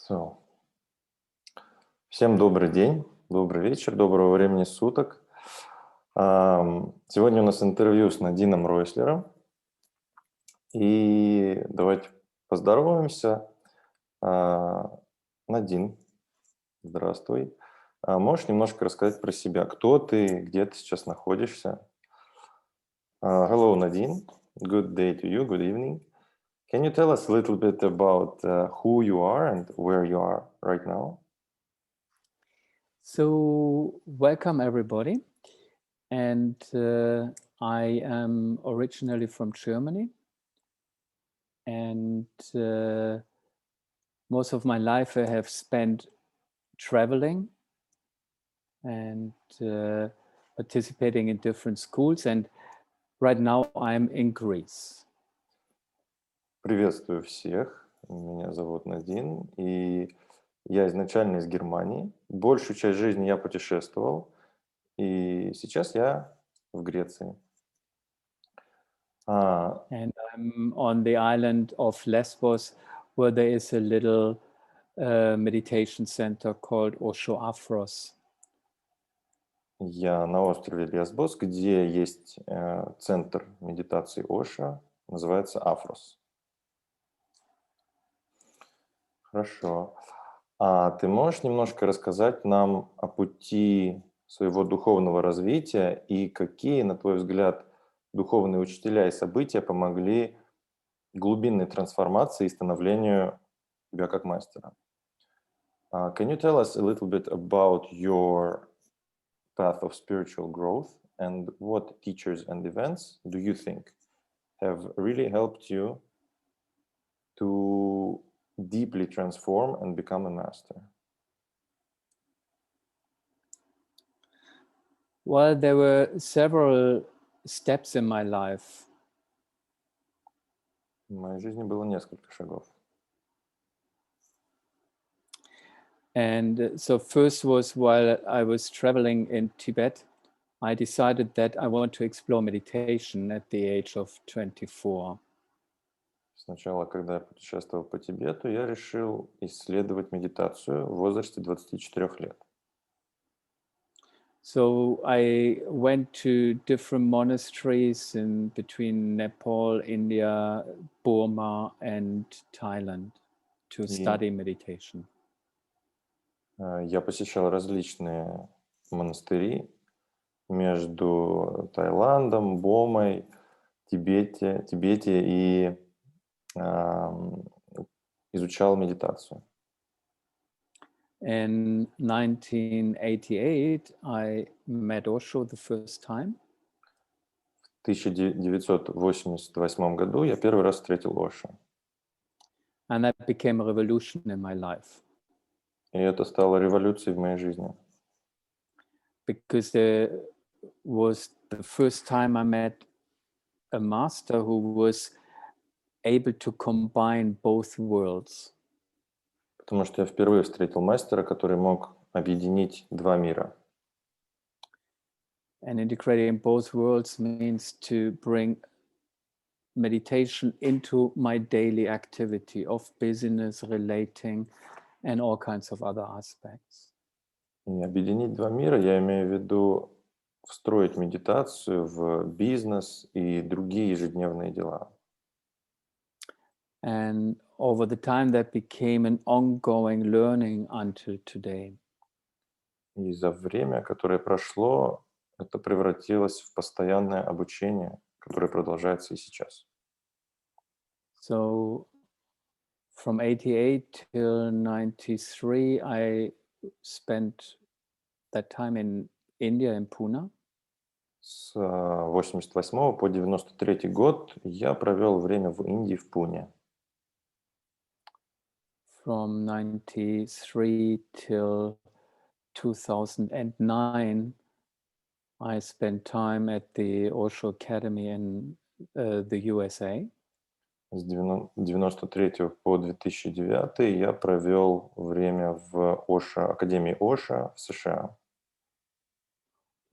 So. Всем добрый день, добрый вечер, доброго времени суток. Сегодня у нас интервью с Надином Ройслером. И давайте поздороваемся. Надин, здравствуй. Можешь немножко рассказать про себя? Кто ты, где ты сейчас находишься? Hello, Nadine. Good day to you. Good evening. Can you tell us a little bit about who you are and where you are right now? So, welcome everybody. And I am originally from Germany. And most of my life I have spent traveling and participating in different schools. And right now I'm in Greece. Приветствую всех. Меня зовут Надин, и я изначально из Германии. Большую часть жизни я путешествовал, и сейчас я в Греции. And I'm on the island of Lesbos, where there is a little meditation center called Osho Afros. Я на острове Лесбос, где есть центр медитации Оша, называется Афрос. Хорошо. А ты можешь немножко рассказать нам о пути своего духовного развития и какие, на твой взгляд, духовные учителя и события помогли глубинной трансформации и становлению тебя как мастера? Can you tell us a little bit about your path of spiritual growth and what teachers and events do you think have really helped you to deeply transform and become a master? Well, there were several steps in my life. В моей жизни было несколько шагов. And so first was while I was traveling in Tibet, I decided that I want to explore meditation at the age of 24. Сначала, когда я путешествовал по Тибету, я решил исследовать медитацию в возрасте 24 лет. So I went to different monasteries in between Nepal, India, Burma, and Thailand to study meditation. Я посещал различные монастыри между Таиландом, Бомой, Тибете и изучал медитацию. In 1988, I met Osho the first time. В 1988 году я первый раз встретил Оша. And that became a revolution in my life. И это стало революцией в моей жизни. Because there was the first time I met a master who was able to combine both worlds. Потому что я впервые встретил мастера, который мог объединить два мира. And integrating both worlds means to bring meditation into my daily activity of business, relating, and all kinds of other aspects. И объединить два мира, я имею в виду встроить медитацию в бизнес и другие ежедневные дела. And over the time that became an ongoing learning until today. И за время, которое прошло, это превратилось в постоянное обучение, которое продолжается и сейчас. So from 88 till 93, I spent that time in India, in Pune. С 88 по 93 год я провел время в Индии, в Пуне. From 93 till 2009, I spent time at the Osho Academy in the USA. С 93 по 2009 я провел время в Академии Оша в США.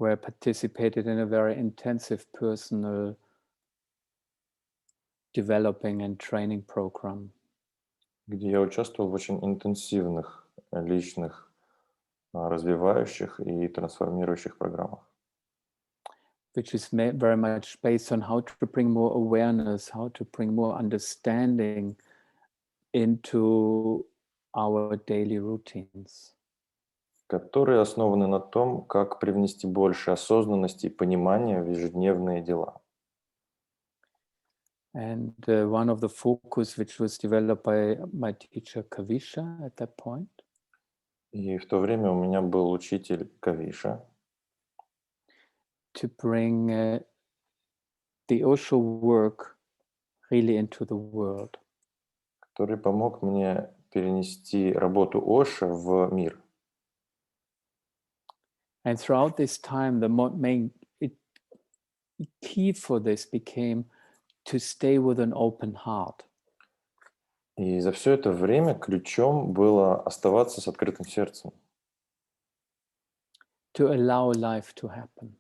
Where I participated in a very intensive personal developing and training program. где я участвовал в очень интенсивных личных развивающих и трансформирующих программах, which is very much based on how to bring more awareness, how to bring more understanding into our daily routines. которые основаны на том, как привнести больше осознанности и понимания в ежедневные дела. And one of the focus which was developed by my teacher Kavisha at that point И в то время у меня был учитель Кавиша, to bring the Osho work really into the world. который помог мне перенести работу Оша в мир. And throughout this time, the main key for this became to stay with an open heart. И за все это время ключом было оставаться с открытым сердцем, To allow life to happen.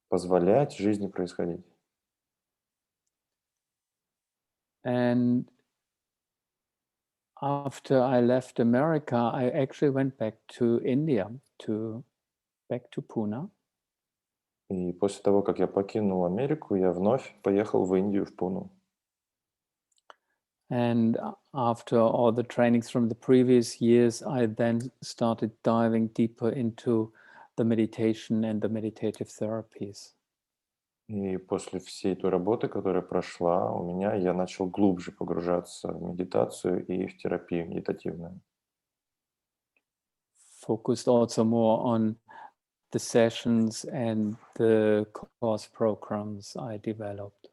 позволять жизни происходить. And after I left America, I actually went back to India, back to Pune. И после того, как я покинул Америку, я вновь поехал в Индию, в Пуну. And after all the trainings from the previous years, I then started diving deeper into the meditation and the meditative therapies. И после всей той работы, которая прошла у меня, я начал глубже погружаться в медитацию и в терапию медитативную. Focused also more on the sessions and the course programs I developed.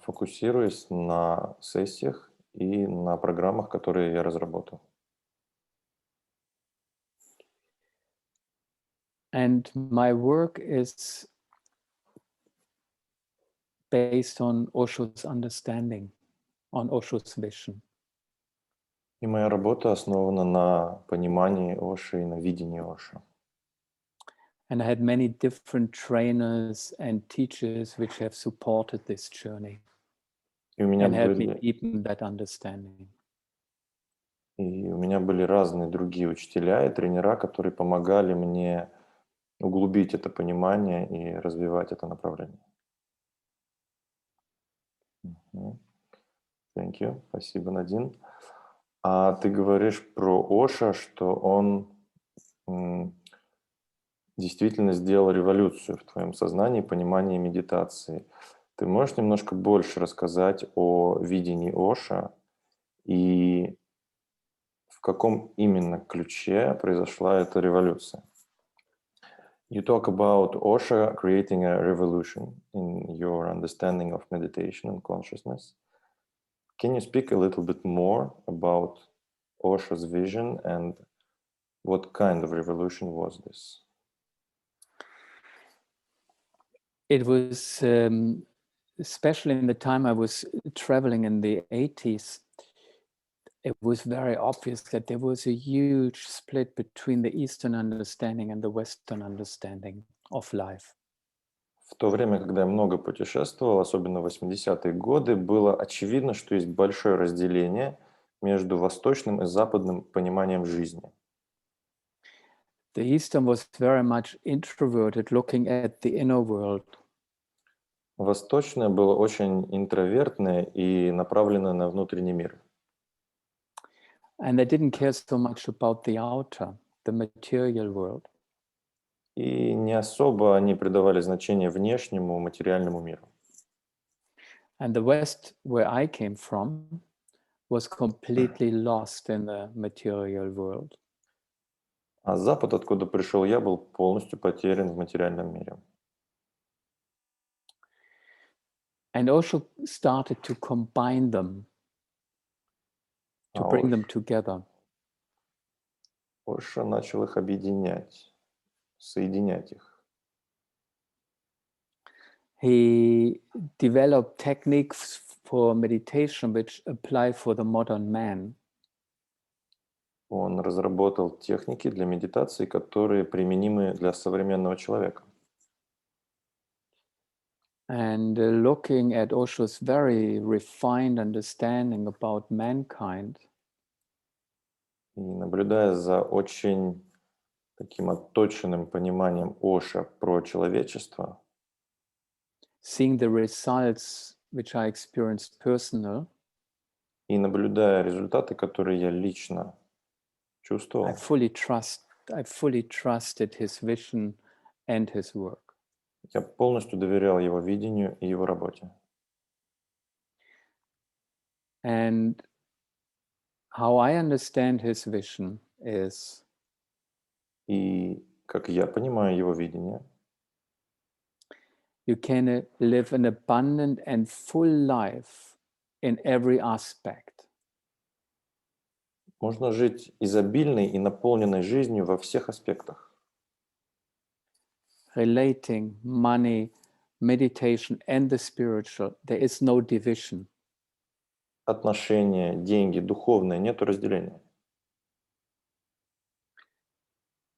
Фокусируясь на сессиях и на программах, которые я разработал. And my work is based on Osho's understanding, on Osho's vision. И моя работа основана на понимании Оши и на видении Оши. And I had many different trainers and teachers which have supported this journey И у меня and helped me были, deepen that understanding. и у меня были разные другие учителя и тренера, которые помогали мне углубить это понимание и развивать это направление. Мгм. Thank you. Спасибо, Надин. А ты говоришь про Оша, что он м, действительно сделал революцию в твоем сознании, понимании медитации. Ты можешь немножко больше рассказать о видении Оша и в каком именно ключе произошла эта революция? You talk about Osha creating a revolution in your understanding of meditation and consciousness. Can you speak a little bit more about Osha's vision and what kind of revolution was this? It was, especially in the time I was traveling in the 80s, it was very obvious that there was a huge split between the Eastern understanding and the Western understanding of life. В то время, когда я много путешествовал, особенно в 80-е годы, было очевидно, что есть большое разделение между восточным и западным пониманием жизни. The Eastern was very much introverted, looking at the inner world. Восточное было очень интровертное и направленное на внутренний мир. And they didn't care so much about the outer, the material world. И не особо они придавали значение внешнему материальному миру. And the West, where I came from, was completely lost in the material world. А Запад, откуда пришел я, был полностью потерян в материальном мире. And Osho started to combine them, to А bring them together. Оша начал их объединять, соединять их. He developed techniques for meditation which apply for the modern man. Он разработал техники для медитации, которые применимы для современного человека. And looking at Osho's very refined understanding about mankind, И наблюдая за очень таким отточенным пониманием Оша про человечество, seeing the results which I experienced personal, и наблюдая результаты, которые я лично I чувствовал, fully trust I fully trusted his vision and his work. я полностью доверял его видению и его работе. And how I understand his vision is И как я понимаю его видение, you can live an abundant and full life in every aspect, можно жить изобильной и наполненной жизнью во всех аспектах. relating, money, meditation, and the spiritual. There is no division. Отношения, деньги, духовное, нету разделения.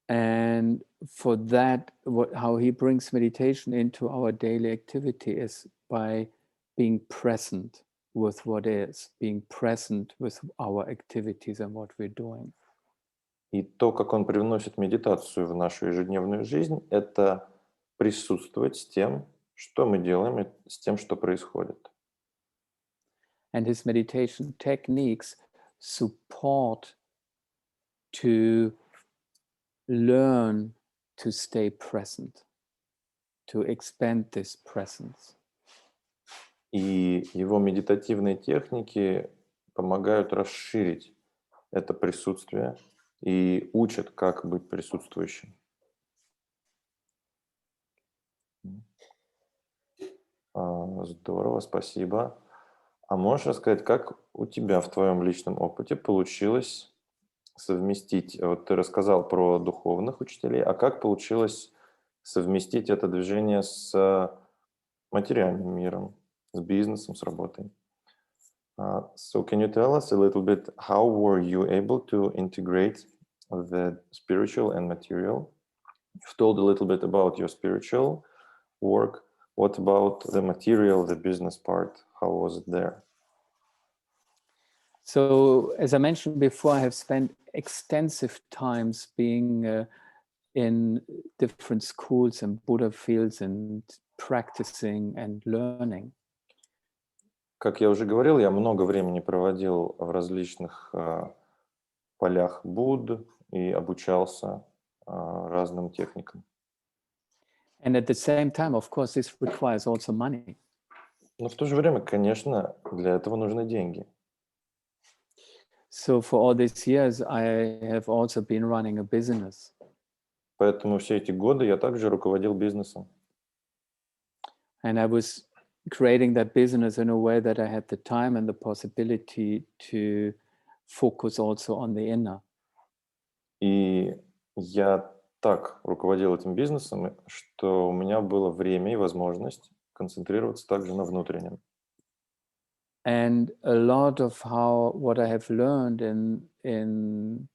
And for that, how he brings meditation into our daily activity is by being present with what is, being present with our activities and what we're doing. И то, как он привносит медитацию в нашу ежедневную жизнь, это присутствовать с тем, что мы делаем, и с тем, что происходит. And his meditation techniques support to learn to stay present, to expand this presence. И его медитативные техники помогают расширить это присутствие и учат, как быть присутствующим. Здорово, спасибо. А можешь рассказать, как у тебя в твоем личном опыте получилось совместить, вот ты рассказал про духовных учителей, а как получилось совместить это движение с материальным миром, с бизнесом, с работой? So can you tell us a little bit how were you able to integrate the spiritual and material? You've told a little bit about your spiritual work. What about the material, the business part? How was it there? So, as I mentioned before, I have spent extensive times being in different schools and Buddha fields and practicing and learning. Как я уже говорил, я много времени проводил в различных полях Будд и обучался разным техникам. And at the same time, of course, this requires also money. Но в то же время, конечно, для этого нужны деньги. So, for all these years, I have also been running a business. Поэтому все эти годы я также руководил бизнесом. And I was creating that business in a way that I had the time and the possibility to focus also on the inner. И я так руководил этим бизнесом, что у меня было время и возможность концентрироваться также на внутреннем. And a lot of what I have learned in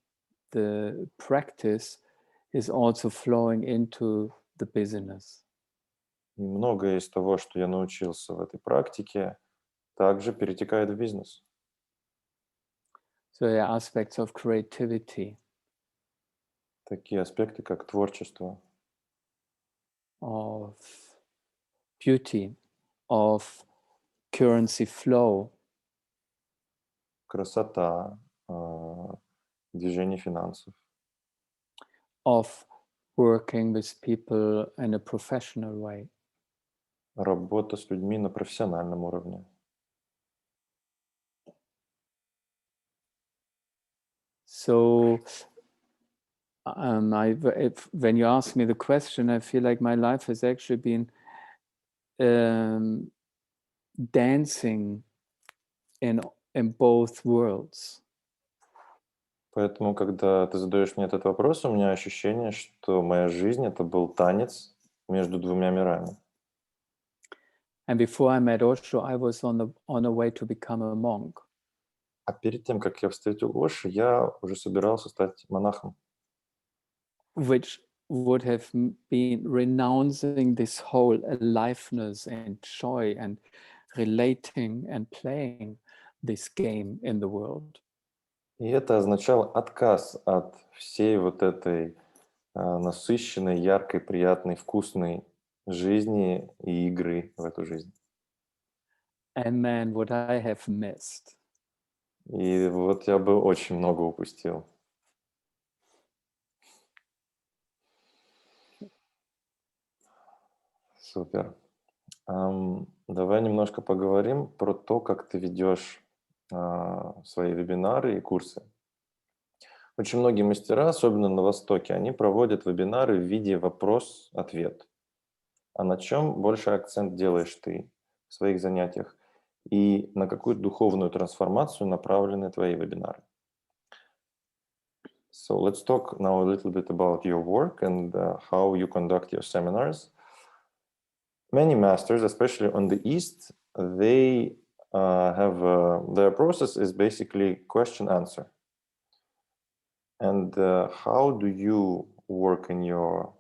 the practice is also flowing into the business. И многое из того, что я научился в этой практике, также перетекает в бизнес. So there are aspects of creativity, Такие аспекты, как творчество, of beauty, of currency flow, красота, движение финансов, of working with people in a professional way. работа с людьми на профессиональном уровне. So when you ask me the question, I feel like my life has actually been dancing in both worlds. Поэтому, когда ты задаешь мне этот вопрос, у меня ощущение, что моя жизнь — это был танец между двумя мирами. And before I met Osho, I was on a way to become a monk. А перед тем, как я встретил Ошу, я уже собирался стать монахом. Which would have been renouncing this whole aliveness and joy and relating and playing this game in the world. И это означало отказ от всей вот этой насыщенной, яркой, приятной, вкусной жизни и игры в эту жизнь. And man, would I have missed. И вот я бы очень много упустил. Супер. Давай немножко поговорим про то, как ты ведешь свои вебинары и курсы. Очень многие мастера, особенно на Востоке, они проводят вебинары в виде вопрос-ответ. А на чем больше акцент делаешь ты в своих занятиях? И на какую духовную трансформацию направлены твои вебинары? So let's talk now a little bit about your work and how you conduct your seminars. Many masters, especially on the East, they have their process is basically question answer. And how do you work in your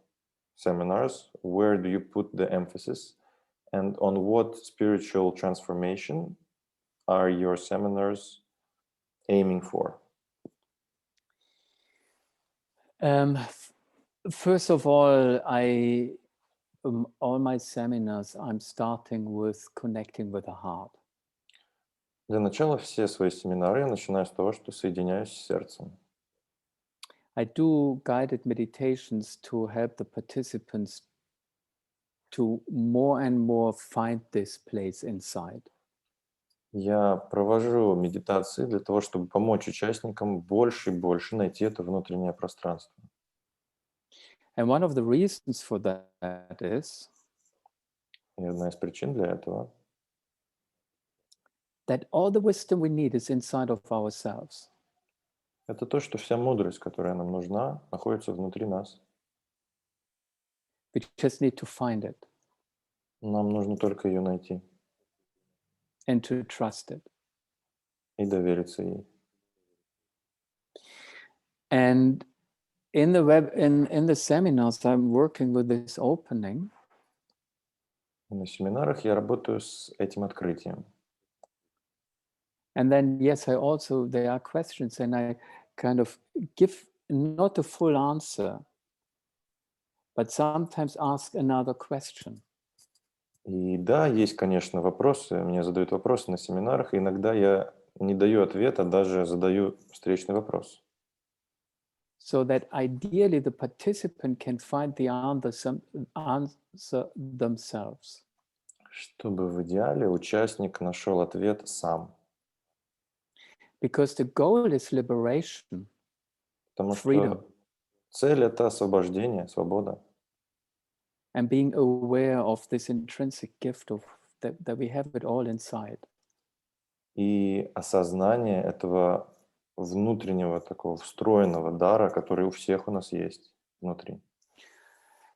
seminars? Where do you put the emphasis? And on what spiritual transformation are your seminars aiming for? First of all, all my seminars, I'm starting with connecting with the heart. Для начала все свои семинары я начинаю с того, что соединяюсь с сердцем. I do guided meditations to help the participants to more and more find this place inside. Я провожу медитации для того, чтобы помочь участникам больше и больше найти это внутреннее пространство. And one of the reasons for that is И одна из причин для этого that all the wisdom we need is inside of ourselves. это то, что вся мудрость, которая нам нужна, находится внутри нас. We just need to find it Нам нужно только ее найти and to trust it. и довериться ей. And in the seminars, I'm working with this opening. И на семинарах я работаю с этим открытием. And then, yes, there are questions, and I kind of give not a full answer, but sometimes ask another question. И да, есть, конечно, вопросы. Мне задают вопросы на семинарах, и иногда я не даю ответа, даже задаю встречный вопрос. So that ideally the participant can find the answer themselves. Чтобы в идеале участник нашел ответ сам. Because the goal is liberation, Потому freedom, что цель — это освобождение, свобода. and being aware of this intrinsic gift that we have it all inside. И осознание этого внутреннего такого встроенного дара, который у всех у нас есть внутри.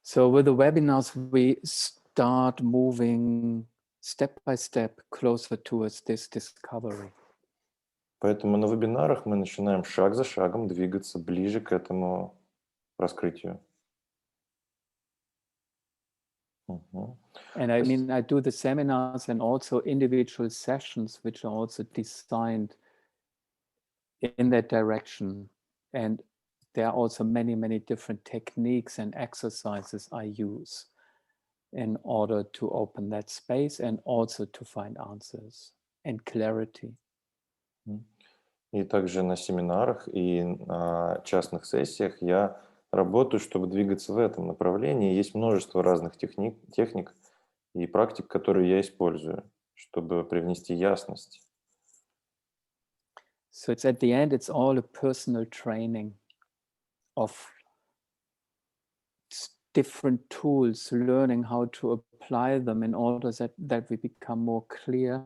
So with the webinars, we start moving step by step closer towards this discovery. Поэтому на вебинарах мы начинаем шаг за шагом двигаться ближе к этому раскрытию. Мгм. And I mean, I do the seminars and also individual sessions, which are also designed in that direction. And there are also many, many different techniques and exercises I use in order to open that space and also to find answers and clarity. И также на семинарах и на частных сессиях я работаю, чтобы двигаться в этом направлении. Есть множество разных техник и практик, которые я использую, чтобы привнести ясность. So it's at the end, it's all a personal training of different tools, learning how to apply them in order that we become more clear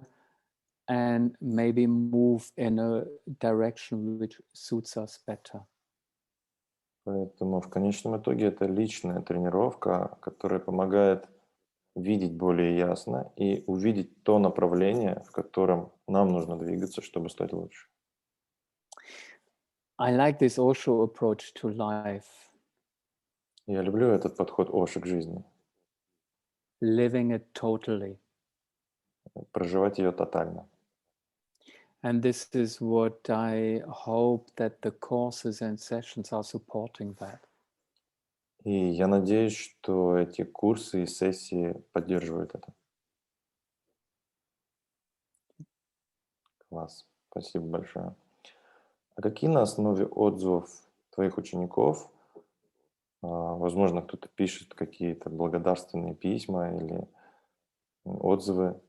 and maybe move in a direction which suits us better. Поэтому в конечном итоге это личная тренировка, которая помогает видеть более ясно и увидеть то направление, в котором нам нужно двигаться, чтобы стать лучше. I like this Osho approach to life. Я люблю этот подход Оши к жизни. living it totally. Проживать ее тотально. And this is what I hope that the courses and sessions are supporting that. И я надеюсь, что эти курсы и сессии поддерживают это. Класс. Спасибо большое. А какие на основе отзывов твоих учеников, возможно, кто-то пишет какие-то благодарственные письма или отзывы,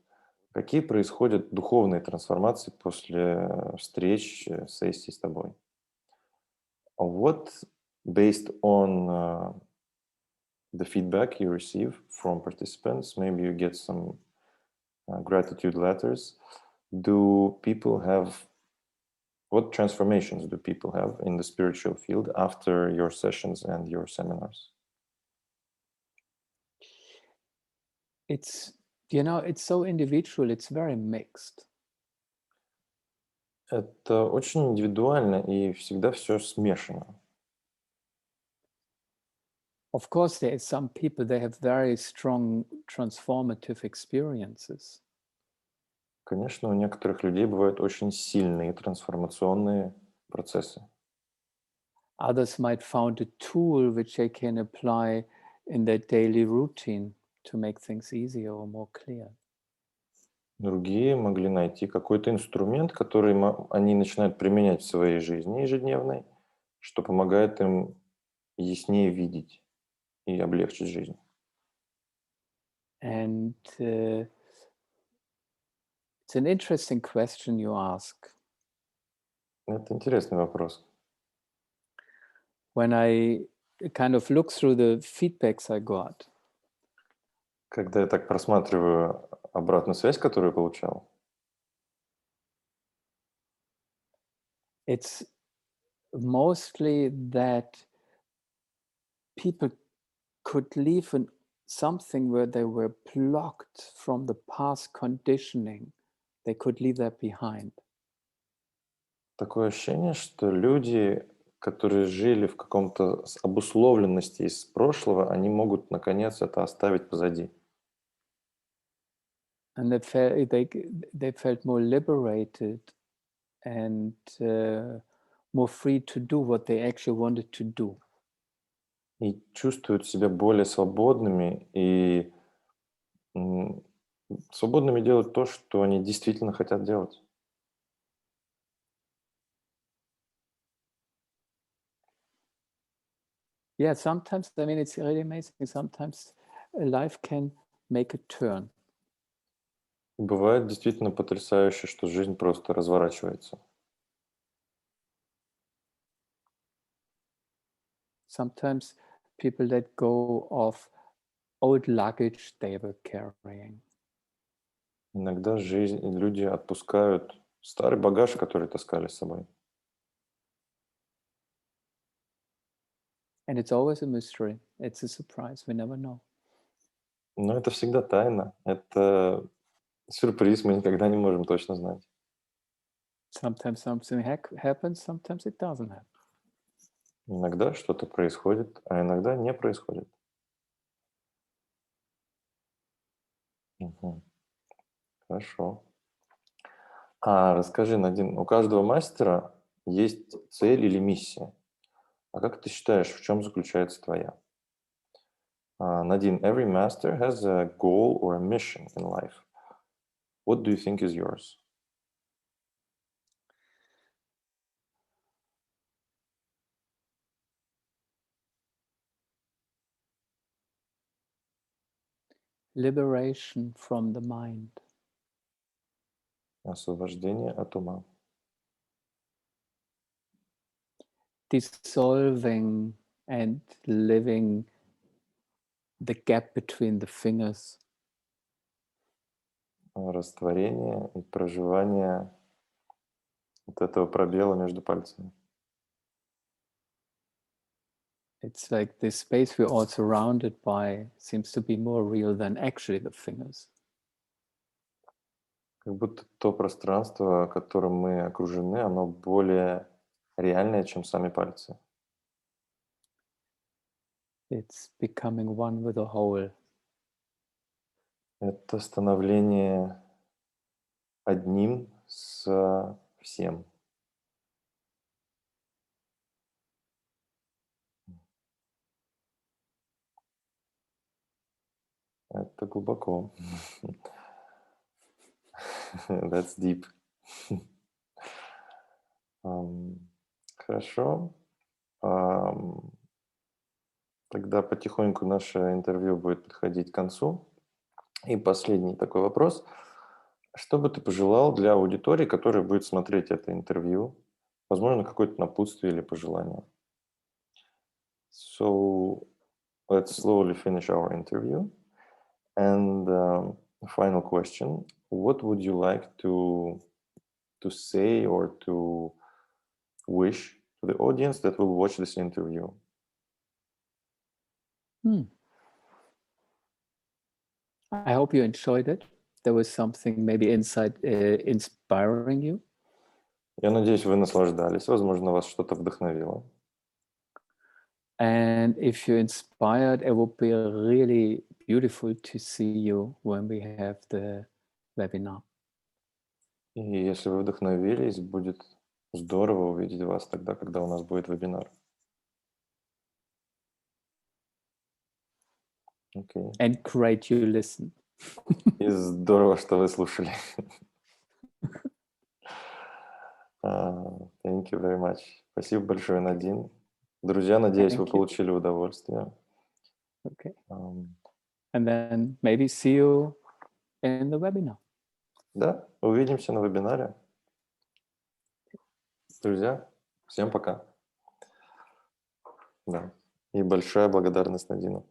какие происходят духовные трансформации после встреч, сессий с тобой? What, based on the feedback you receive from participants, maybe you get some gratitude letters, do people have what transformations do people have in the spiritual field after your sessions and your seminars? It's, you know, it's so individual, it's very mixed. Это очень индивидуально и всегда все смешано. Of course, there is some people, they have very strong transformative experiences. Конечно, у некоторых людей бывают очень сильные трансформационные процессы. Others might found a tool which they can apply in their daily routine to make things easier or more clear. Другие могли найти какой-то инструмент, который они начинают применять в своей жизни ежедневной, что помогает им яснее видеть и облегчить жизнь. And it's an interesting question you ask. Это интересный вопрос. When I kind of look through the feedbacks I got, Когда я так просматриваю обратную связь, которую я получал, it's mostly that people could leave something where they were blocked from the past conditioning. They could leave that behind. такое ощущение, что люди, которые жили в каком-то обусловленности из прошлого, они могут, наконец, это оставить позади. And they felt more liberated and more free to do what they actually wanted to do. И чувствуют себя более свободными и м, свободными делать то, что они действительно хотят делать. Yeah, sometimes, I mean, it's really amazing. Sometimes life can make a turn. И бывает действительно потрясающе, что жизнь просто разворачивается. Sometimes people let go of old luggage they were carrying. Иногда жизнь, люди отпускают старый багаж, который таскали с собой. And it's always a mystery. It's a surprise. We never know. Но это всегда тайна, это сюрприз, мы никогда не можем точно знать. Sometimes something happens, sometimes it doesn't happen. Иногда что-то происходит, а иногда не происходит. Мгм. Хорошо. А расскажи, Надин, у каждого мастера есть цель или миссия. А как ты считаешь, в чем заключается твоя? Надин, every master has a goal or a mission in life. What do you think is yours? Liberation from the mind. Освобождение от ума. Dissolving and living the gap between the fingers. Растворение и проживание вот этого пробела между пальцами. It's like this space we're all surrounded by seems to be more real than actually the fingers. Как будто то пространство, которым мы окружены, оно более реальное, чем сами пальцы. It's becoming one with the whole. Это становление одним с всем. Это глубоко. That's deep. Хорошо. Тогда потихоньку наше интервью будет подходить к концу. И последний такой вопрос. Что бы ты пожелал для аудитории, которая будет смотреть это интервью? Возможно, какое-то напутствие или пожелание. So let's slowly finish our interview. And final question: what would you like to say or to wish to the audience that will watch this interview? I hope you enjoyed it. There was something maybe inside inspiring you. Я надеюсь, вы наслаждались. Возможно, вас что-то вдохновило. And if you're inspired, it will be really beautiful to see you when we have the webinar. И если вы вдохновились, будет здорово увидеть вас тогда, когда у нас будет вебинар. Okay. And great you listen. И здорово, что вы слушали. Thank you very much. Спасибо большое, Надин. Друзья, надеюсь, вы Thank you. получили удовольствие. Okay. And then maybe see you in the webinar. Да, увидимся на вебинаре. Друзья, всем пока. Да. И большая благодарность Надину.